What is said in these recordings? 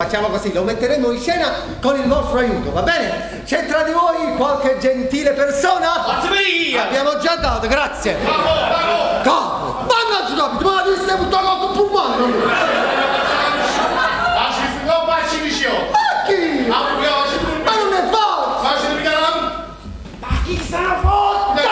Facciamo così, lo metteremo in scena con il vostro aiuto, va bene? C'è tra di voi qualche gentile persona? Abbiamo già dato, grazie. Capo! Mannaggia capito, ma ti stai buttando con pulmone! Non facci vicino! Ma chi? Ma non è falso! Ma chi se ne fotte?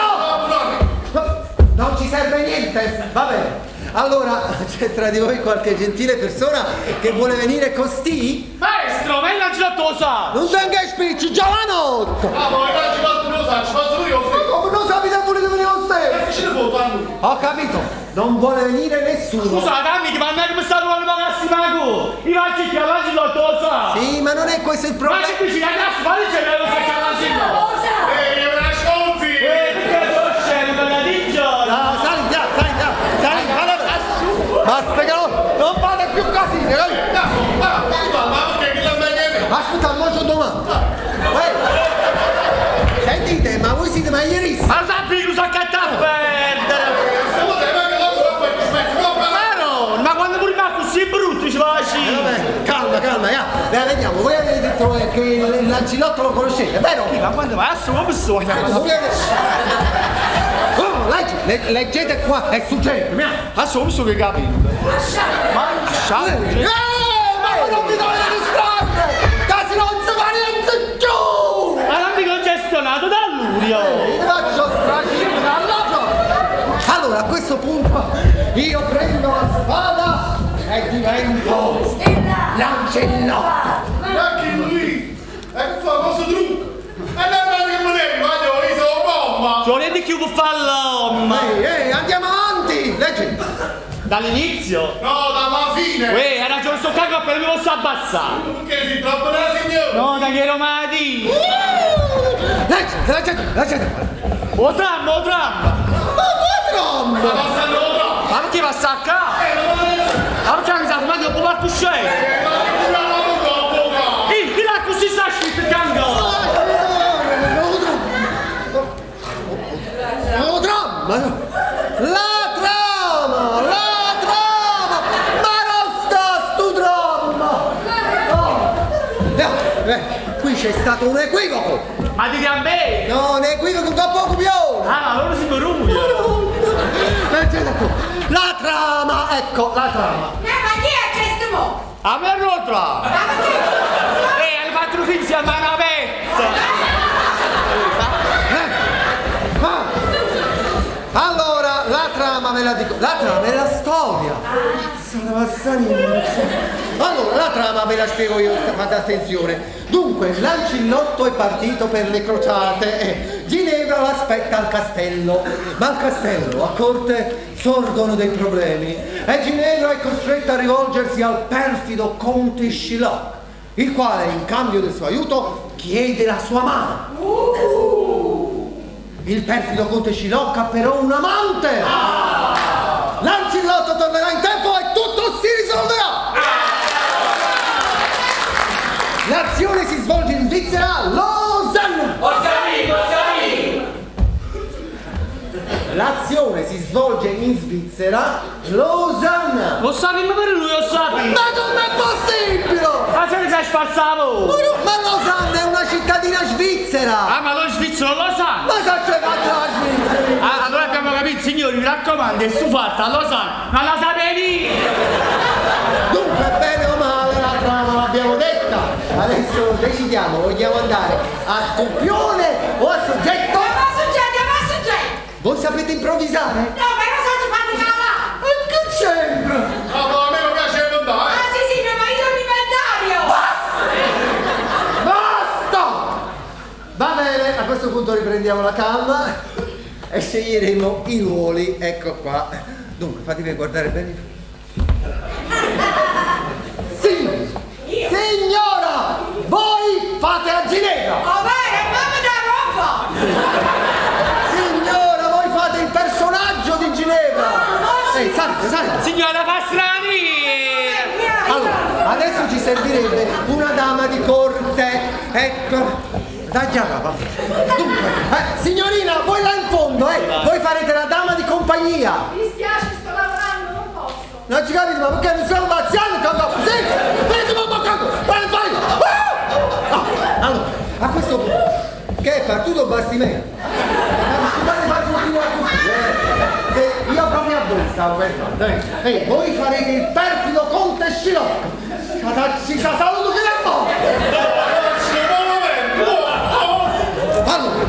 Non ci serve niente, va bene. Allora, c'è tra di voi qualche gentile persona che vuole venire costì? Maestro, ma il lanciato lo sa! Non tenga spicci, già la notte! Ah, ma il lanciato lo sa, ci faccio io! Come non sapete pure di venire con te? Che ce ne foto a lui? Ho capito, non vuole venire nessuno. Scusa, dammi che mandare come sta trovando ragazzi mago! I vacci che lanciato lo sa! Sì, ma non è questo il problema. Ma c'è qui, ragazzi, ma dice che lo sa che lanciato! Ehi, me la sconfi! Perché sono scemo, me la dice! No, sali, basta che non fate più casini, Ma perché chi la meglio? Aspetta, mangio domanda. Sentite, ma voi siete maglieristi? Ma sappi che usa che a perdere! Ma quando prima così brutto ci facci! Vabbè, calma, ya. Vediamo, voi avete detto che il lancilotto lo conoscete, vero? Ma quando vai a sua persona? Leggete qua, è successo. Ma sono che capito? Ma non mi dovete distrarre! Casi non si fa niente giù! Ma non mi congestionato da lui! Faccio stracino dall'altro! Allora, a questo punto io prendo la spada e divento l'ancellotto! Anche lui! È un famoso trucco! E non che volevi, ma devo riso bomba! Ci volete più che fa l'uomo! Ehi, andiamo avanti! Leggi! Dall'inizio? No, dalla fine! Uè, hai ragione, sto cago per me posso abbassare! Perché sei troppo nella signora? No, da che romati! Leggete! O dramma! Ma Ma perché va a saccare? Ma perché mi sa come devo provare a scendere? Di là così sta scritto il gango! La trama! Ma non sta sto dramma! Qui c'è stato un equivoco! Ma di gran bene! No, un equivoco troppo copione! Ah, ma loro si berugliano! Leggete qua! La trama! Ecco, la trama! Ma chi è questo mo? A me rotra! Ma perché? Hai fatto finta di andare a pezza! Allora, la trama ve la dico. La trama è la storia. Allora, la trama ve la spiego io, fate attenzione. Dunque, Lancillotto è partito per le crociate e Ginevra l'aspetta al castello. Ma al castello, a corte, sorgono dei problemi e Ginevra è costretta a rivolgersi al perfido conte Shylock, il quale, in cambio del suo aiuto, chiede la sua mano. Il perfido conte Shylock ha però un amante! Lancillotto tornerà in tempo e tutto si risolverà! L'azione si svolge in Svizzera, Losanna! L'azione si svolge in Svizzera, Losanna! Lo sapi, ma per lui lo sapi! Ma com'è possibile? Ma se ne sei spazzavo! Ma Losanna è una cittadina svizzera! Ah, ma lo svizzero lo sa! Ma sa c'è fatta la Svizzera? Ah, allora abbiamo capito, signori, mi raccomando, è stufatta, lo sa! Ma la sapevi! Dunque, bene o male, la trama l'abbiamo detta. Adesso decidiamo, vogliamo andare a copione o a soggetto? Ma soggetto! Voi sapete improvvisare? No, ma io so ci fanno calare! Ma che c'entra? Ah, ma a me non piace andare! Ah, sì, ma io sono inventario! Basta! Va bene, a questo punto riprendiamo la calma e sceglieremo i ruoli. Ecco qua. Dunque, fatemi guardare bene. Signora! Voi fate a Ginevra! Oh, vai, mamma da roba! Signora, voi fate il personaggio di Ginevra! Ehi, salite! Signora, fa strani! Allora, adesso ci servirebbe una dama di corte. Ecco. Dai, già, va. Dunque, signorina, voi là in fondo, voi farete la dama di compagnia. Mi dispiace, sto lavorando, non posso. Non ci capite, ma perché non siamo anziani? Sì, vedete, ma vai! Allora, a questo punto, che è partito il bastimento? Io proprio a voi stavo per fare, e voi farete il perfido conte Scilocco. Ci sa saluto che ne fa! Allora,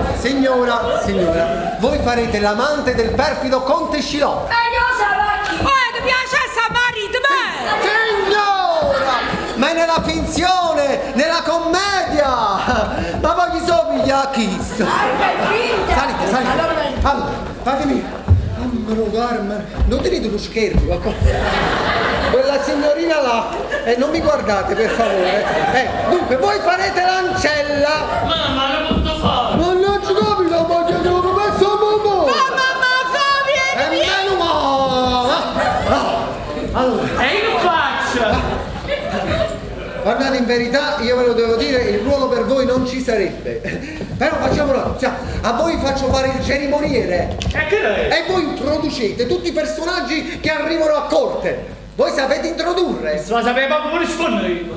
signora, voi farete l'amante del perfido conte Scilocco. cosa vacchi? Ti piace essa marito, Signora! Ma è nella finzione, nella commedia! Ma voi chi sono pigliati Kiss? Salite. Allora, fatemi. Carmen, non tenete lo schermo, quella signorina là, non mi guardate per favore. Dunque, voi farete l'ancella. Mamma, non posso fare. Ma non ci capito, ma che devo messo a mamma. vieni! Allora, E io faccio. guardate, in verità, io ve lo devo dire, il ruolo per voi non ci sarebbe. Però facciamolo, a voi faccio fare il cerimoniere. E che lei? E voi introducete tutti i personaggi che arrivano a corte. Voi sapete introdurre. Lo sapevo come rispondere io.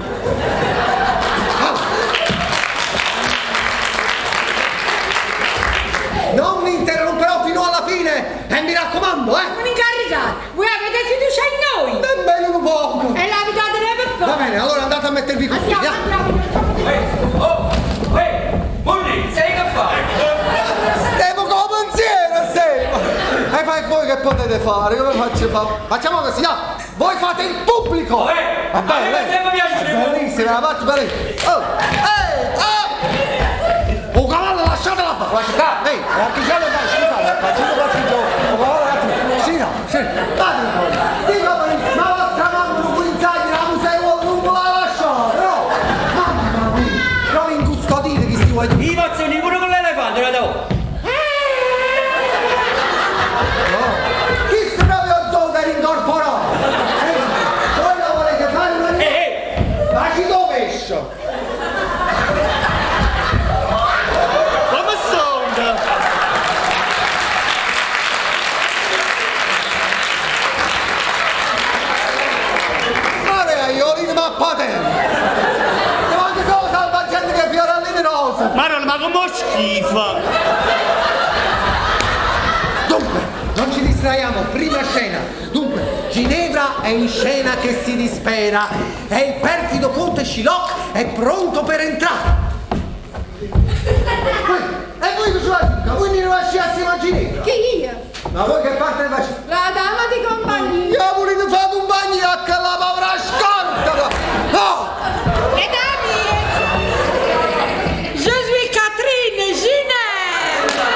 Non mi interromperò fino alla fine. E mi raccomando, Non incaricate! Voi avete fiducia in noi! Nemmeno un poco. E la vita deve per Va fare! bene, allora andate a mettervi qui. Andiamo! Molli, sei che fai? Stiamo come insieme, stiamo. E fai voi che potete fare? Come faccio a fare? Facciamo così, voi fate il pubblico. Va bene, bellissima, la faccio bellissima. Un cavallo, lasciatela qua. Ehi, l'artigiano da scusate, facciamo qualche gioco. Un cavallo, sì, vado un po'. Dico, ma vostra mamma non può insagli, la museo non può la lasciare, no? Mamma mia, provi incustodire chi si vuole. I mazzoni pure con l'elefante, la do. Chi si proprio zoga incorporato? Voi lo volete fare una acido pesce? Come sonda? Mare io li mappate! Ma anche solo salva gente che fiorellini rosa! Ma come schifo! Dunque, non ci distraiamo, prima scena. Dunque, Ginevra è in scena che si dispera e il perfido conte Shylock è pronto per entrare. E voi che fate? Quindi non lasciassi a Ginevra? Chi io? Ma voi che parte facete? La dama di compagnia! Io volete fare un bagno che la povera scorta! No! Le dame! Je suis Catherine Ginevra!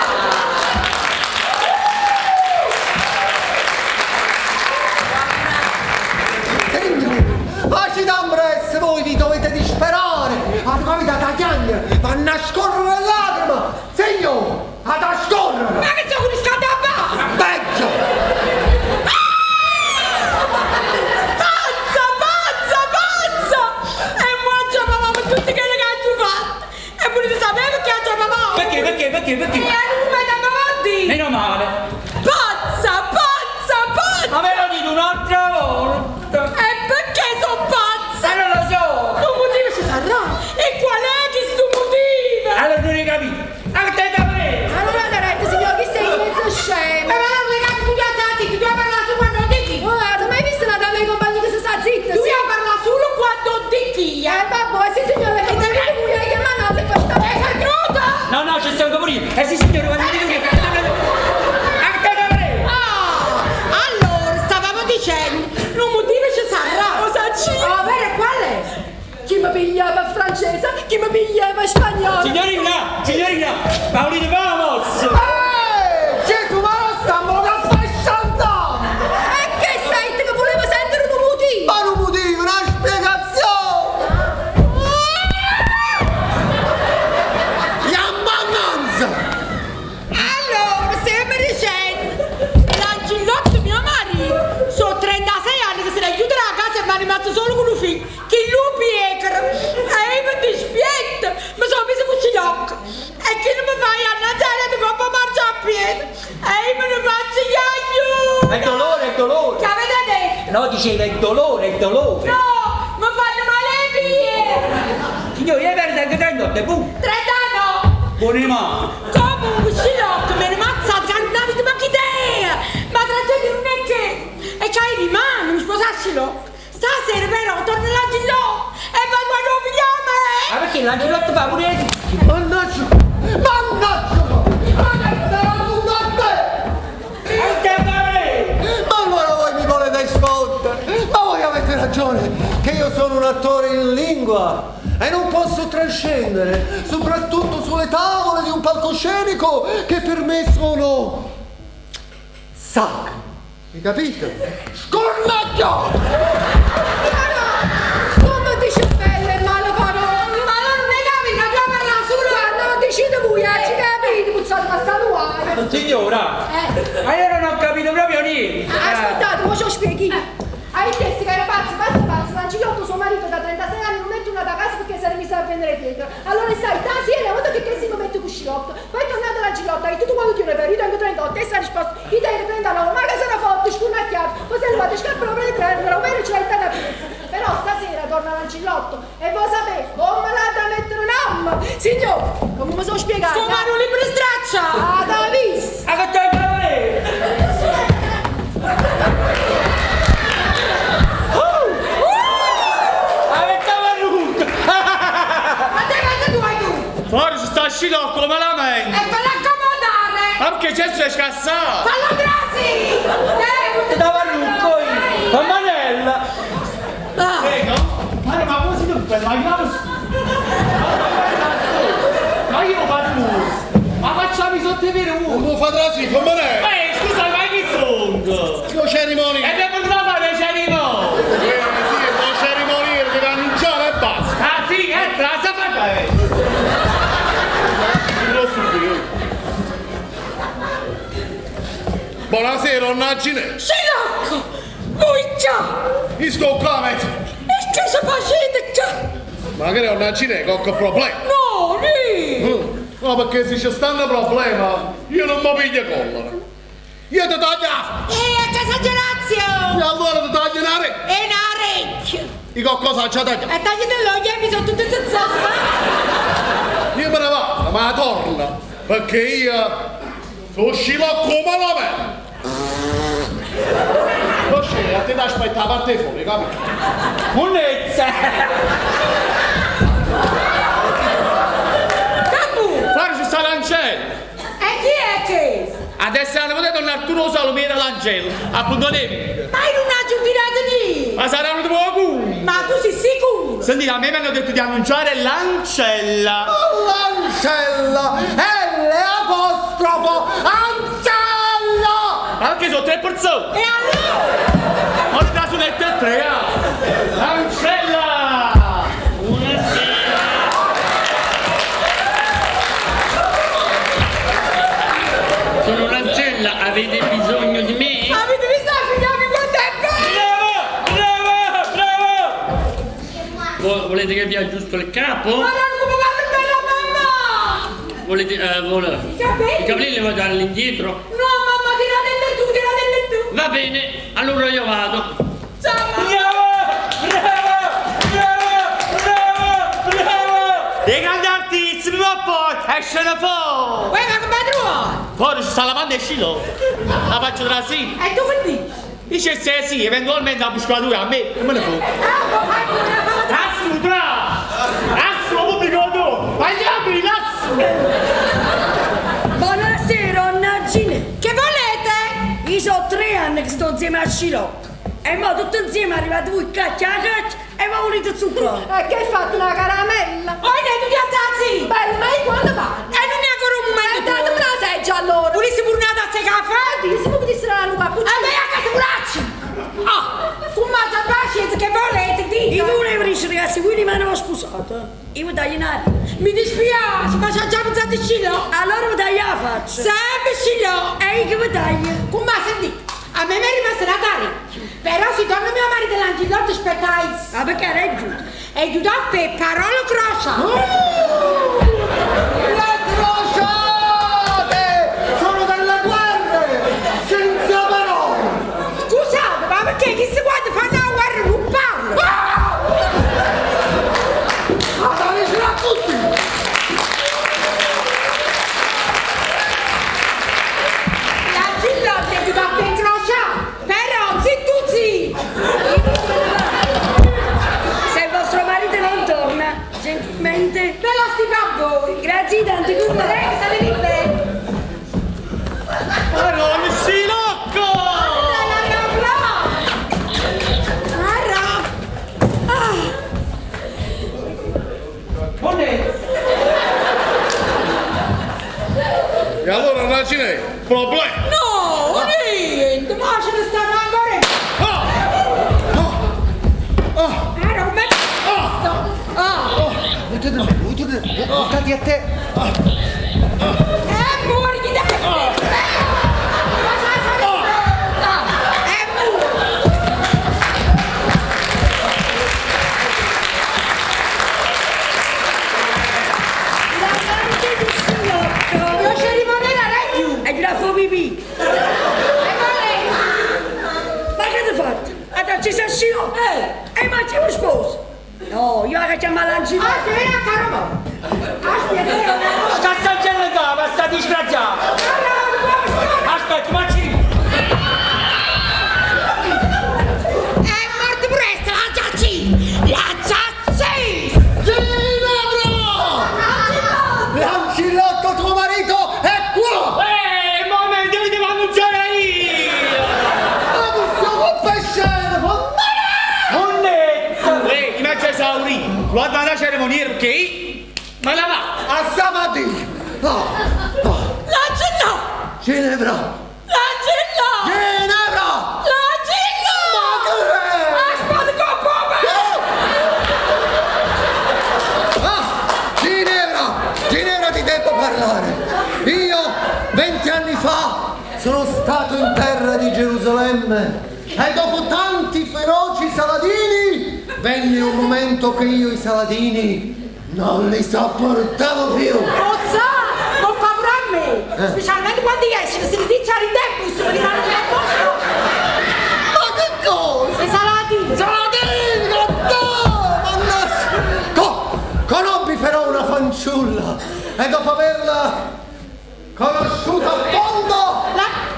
Facci d'ambresse, voi vi dovete disperare! La tua vita da chiagna, vanno a scorrere le lacrime! Signore, ad a scorrere! Ma che sono riscattata a fare? Vecchio! Pazza! E moi ci amavamo tutti quelli che hanno fatto! E volete sapere perché ci amavamo? Perché? E a lui da avanti! Meno male. Pazza! Ma ve lo dico un'altra volta. E perché sono pazza? Non lo so. Un motivo ci sarà! E qual è questo motivo? Allora non hai capito. Anche da me. Allora Doretta, signor, chi sei mezzo scemo? Ma non mi cazzo tu attenti, tu devi parlare su quando dichi. Guarda, mai visto una dama di compagni che si sta zitta? Tu devi parlare solo quando dichi. Vabbè, sì signore, che te ne vuoi che manate questa vez? È cruda! No, ci stiamo capendo. Sì, signore, quando dico che anche da me. Allora, stavamo dicendo, un motivo ci sarà. Cosa ci? Oh, vero, quale? Chi mi pigliava francese, chi mi pigliava spagnolo. Signorina, Paolino, vamos. Gesù, ma non stiamo da fasciando! E che senti che voleva sentire un motivo? Ma non motivo, una spiegazione! Yammannanza! Allora, stiamo dicendo, l'Angilotto, mio marito, sono 36 anni che se ne chiude la casa e mi è rimasto solo con un figlio, che lui piegro, e io mi dispietto, mi sono messo con Scilocco, e che non mi fai a Natale di coppa marcia a piedi, e io me ne faccio gli aiuti. È dolore. Che avete detto? No, diceva è dolore. No, mi fanno male i piedi. quanto è buono? 30 anni! Buone mani. Comunque, Scilocco, me ne mazzato, che non avete manco idea! Ma tragedia non è che... E c'hai di mano, mi sposascilo? Stasera però torno l'Angelo e vado a nuovigliame! Ma perché l'Angelotto fa pure... Mannaggia! Mannaggia! E te pare? Ma allora voi mi volete sfottere? Ma voi avete ragione, che io sono un attore in lingua e non posso trascendere, soprattutto sulle tavole di un palcoscenico che per me sono sacri. Mi capite? Scornacchio! Come dice belle male parole! Ma non ne capita, già parla solo! Ma non decide voi, ci capite, puzzate ma sta nuova! Signora, ma io non ho capito proprio niente. Aspettate, ora ce lo spieghi! Hai chiesto che era pazzo, L'Angilotto, suo marito da 36 anni, non mette una da casa perché se ne mi sa a prendere dietro. Allora sai, da sera, quando che si mette con Scilotto, poi è tornato l'Angilotto, e tutto quanto ti vero, io tengo 38, e sta risposta, io tengo 39, ma che sono forte, scurnacchiato, poi sei arrivato, scappano per le 3, però vero ce l'hai stata presa. Però stasera torna l'Angilotto, e voi sapete, come l'ha da mettere un'amma? Signor, come mi sono spiegato? Con mano libera e straccia! Ah, da visto! Ma che te pare? Forse sta Scilocco, ma la mente. E fallo accomodare! Ma perché c'è sulle scassate? Fallo grassi! Da Varrucco io, con Manella. Prego? Ma come si deve fare? Ma io vado. Ma facciamo i sottevere uno. Non fa trasi, come ne? Scusa, ma chi sono? Io cerimonia! E abbiamo venuto a fare le cerimonie. Non cerimonia, devi annunciare e basta! Ah sì, entra, sa fare. Buonasera, Onnagine! Scilocco! Voi già! Mi sto qua, E che se facete già? magari Onnagine, qualche problema? No, lì! No, perché se c'è stanno problema, io non mi piglio collera. Io ti taglio! Che esagerazione! E allora ti taglio una rete! E un orecchio! E qualcosa c'è tagliato! E tagliate l'occhio mi sono tutte zozzosa! Io me ne vado, ma torna! Perché io sono Scilocco malamente! Lo scegli, a te ti aspetta la parte fuori, capito? Munnezza! Capu! Fuori ci sta l'Angelo! E chi è che? Adesso hanno potuto tornare Arturo Salomè dall'Angelo, appunto Nevi. Ma io non ho giudicata lì! Ma saranno di poco! Ma tu sei sicuro? Senti, a me mi hanno detto di annunciare l'Ancella! L'Ancella! L-apostrofo! Ancella! Ma perché sono 3 persone? E allora? Ho dato nel 3 L'Ancella! Buonasera! Sono l'Ancella, avete bisogno di me? Avete visto la figliami quanto è bello? Bravo! Bravo! Volete che vi aggiusto il capo? Ma non come guarda bella mamma! Volete, I capelli? i capelli li vado all'indietro? No mamma, tiratelle tu! Va bene, allora io vado. Ciao mamma! Bravo! I grandi artisti, prima o poi, escono fuori! Uè, ma che padrone! Fuori ci sta la manda e Scilo! La faccio tra sì! E tu che dici? Dice se sì, eventualmente la buscatura a me, come ne fu? Assu, tra! Assu, pubblico tu! Tagliami, l'assu! Buonasera, Onnagine! Che volete? Io so 3 anni che sto insieme a Scilocco. E mo tutto insieme arrivate voi caccia a caccia e ma volete zucchero. E che hai fatto una caramella? Oi, ne tu ti attazzi! Bello, ma io quando va? E non ne ancora un momento! Datemi la seggia allora! Volessi pure una tazza di caffè? Se mi potessi dare la lupa, A me a casa culacci! Ah! Fumate a pazienza, che volete, io dica! non volevo dire ragazzi, voi rimanevano sposati. Io mi taglio in aria. Mi dispiace, ma c'ha già pensato il scilo? Allora mi taglio la faccia. Sempre scilo! E io che mi taglio? Come senti? A me mi è rimasta la tare. Però se torna mio marito l'Angilotto aspettai. Ah, perché era giù? E tu da fe, parola grossa! Le crociate! Sono delle guerre! Senza parole! Scusate, ma perché chi si guarda fanno la guerra non parla? Ah, dai, ce l'ha tutti! zita, non ti curva. Sale libere. Allora, mi si locco! E allora ragione, problema. No, niente, ma ce ne stanno ancora. Era un mezzo. Buttati a te. Muori di te. Io ci rimanere a più. E ti la fa pipì. Ma che ti fatto? Ci sei scino? E mangi lo sposo. No, io la che chiamo l'angino. Aspetta, caro. Aspetta. Scassaggella capa, sta disgraziata! Aspetta, ma ci... È morto presto, la Giacci! La Giacci! Lancillotto, tuo marito è qua! Ma me devi annunciare io! Ma non stiamo pescendo! Monnezza! Lei, mi ha già esaurito! Guarda la cerimonia, ok? Ma la va! A stamattina! L'angelo! Ginevra! L'angelo! Ginevra! L'angelo! Aspetta con Ginevra! Ginevra, ti devo parlare! Io, 20 anni fa, sono stato in terra di Gerusalemme e dopo tanti feroci saladini venne un momento che io i saladini non li sopportavo più! non fa pure a me! Specialmente quando esce, si dice all'indebus per rimanere a posto! Ma che cosa? E Saladino! Saladini, mannaggia! Conobbi però una fanciulla e dopo averla conosciuta a fondo,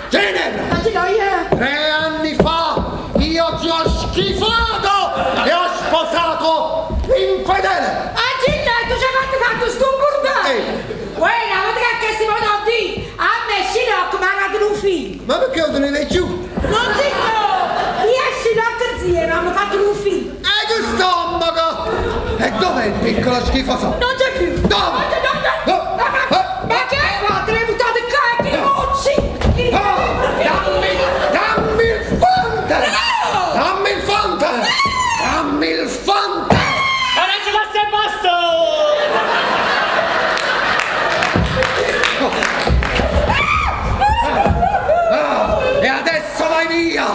Ginevra! L'angelo, io... 3 anni fa io ti ho schifato e ho sposato l'infedele! Angelo, tu ci hai fatto sto burdato! Uè, la volta che si può non dire, a me Scilocco mi ha dato un figlio! Ma perché non te ne vai giù? Non si può! Io e Scilocco insieme hanno fatto un figlio! E che stomaco! E dov'è il piccolo schifoso? Non c'è più! Dove? Ma che fa? Te le buttate qua e che mocci! Dammi il fante! No! Dammi il fante! Dammi il fante! Adesso basta e basta! E adesso vai via!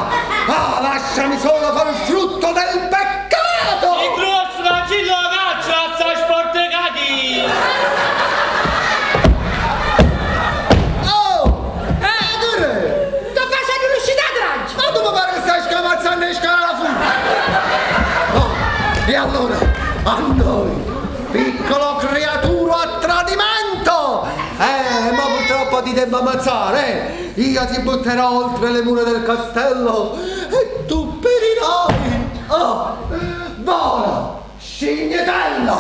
Lasciami solo col frutto del peccato! Il grosso da Gillo caccia, sta sportecati! Sto facendo l'uscita a trancio! Ma tu mi pare che stai scamazzando in scala la fuga! E allora, a noi, piccolo creaturo a tradimento! Ma purtroppo ti devo ammazzare! Io ti butterò oltre le mura del castello e tu perirai! Vola, scignetella!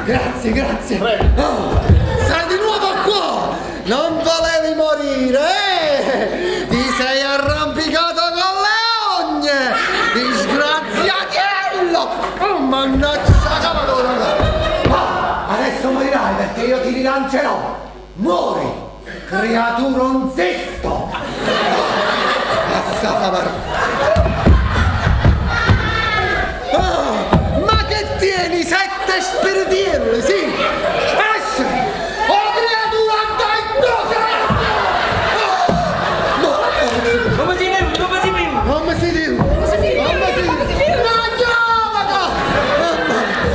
Grazie. Sei di nuovo qua! Non volevi morire! Ti sei arrampicato con le ogne! Disgraziatiello! Oh, mannaggia cavolo! Adesso morirai perché io ti rilancerò! Muori! Creatura un zesto! Passata ma che tieni 7 sperdiere, sì! Esce! Oh creatura, dai, Come si vede? come si dice?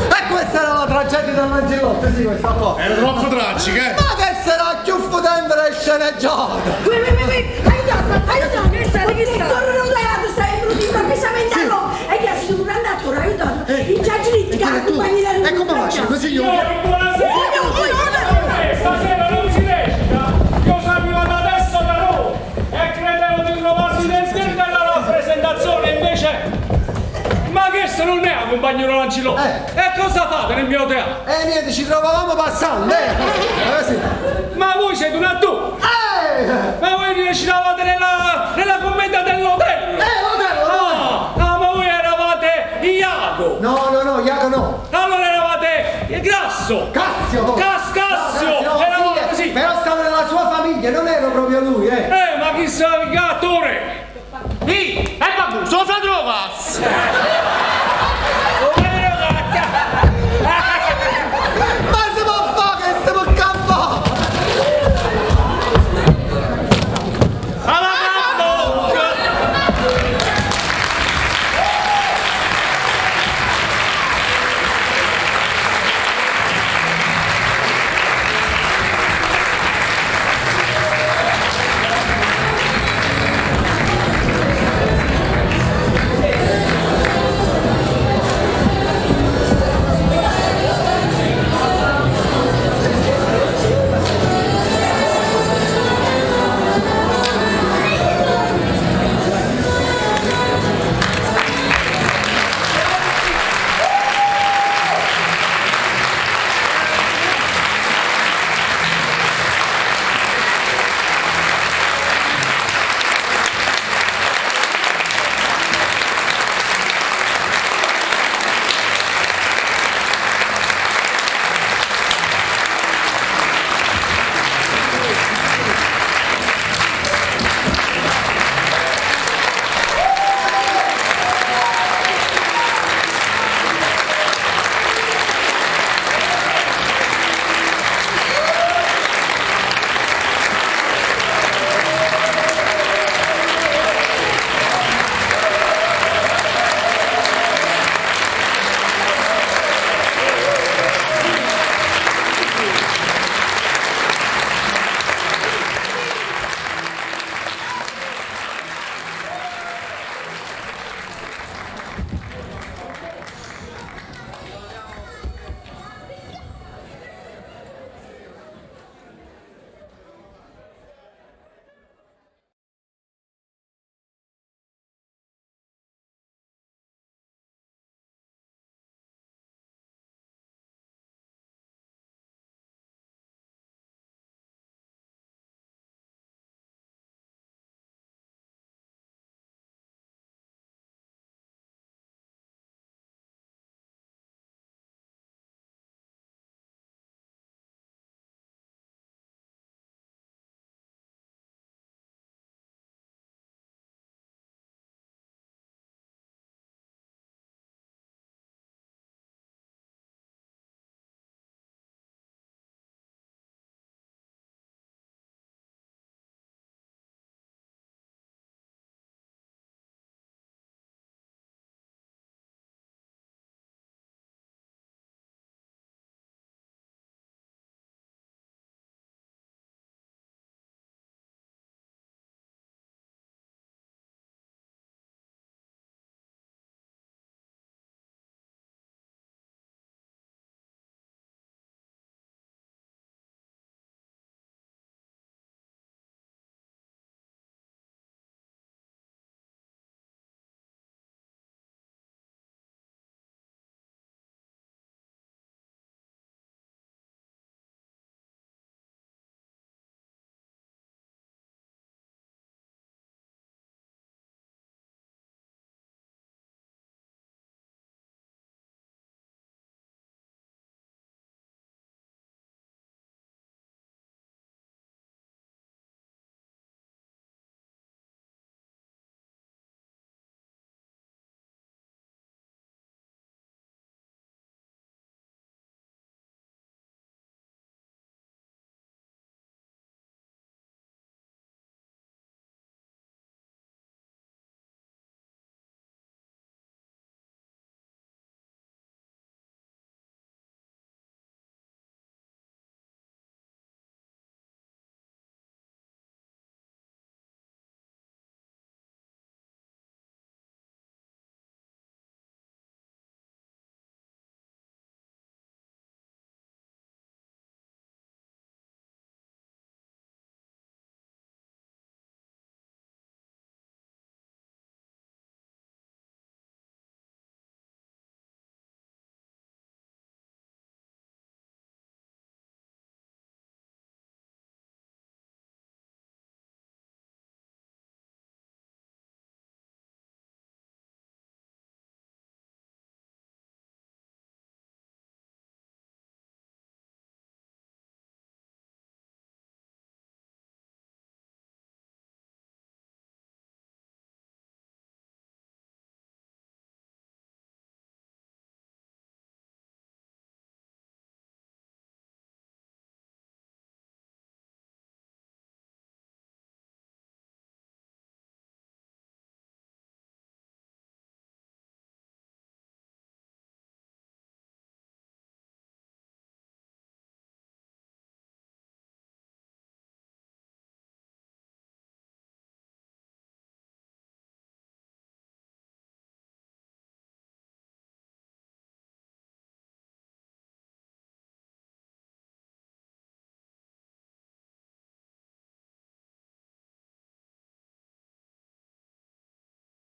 E questa era la tragedia dell'Angelotto, sì, questa qua. Era troppo tragica, Ma che sarà più fudente le sceneggiate? Aiuto, che stai? Torno laiato, stai brutto, improvvisamente no! E che si un andato, aiuto! I giaggioliti, che accompagni E come faccio? Così io... Stasera non si recita, io sono arrivato adesso da Roma e credevo di trovarsi nel film della rappresentazione, invece... Ma che questo non è un compagnolo Lancilotto. E cosa fate nel mio teatro? Niente, ci trovavamo passando, sì. Ma voi siete un attore! Ma voi recitavate nella commedia dell'hotel! L'hotel! No, ma voi eravate Iago! No, Iago no. Allora eravate Grasso! Cassio! Cassio! Eravate Sì, così! però stava nella sua famiglia, non ero proprio lui, Ma chi sa che attore? Sì, e vabbè, sono fra drogas!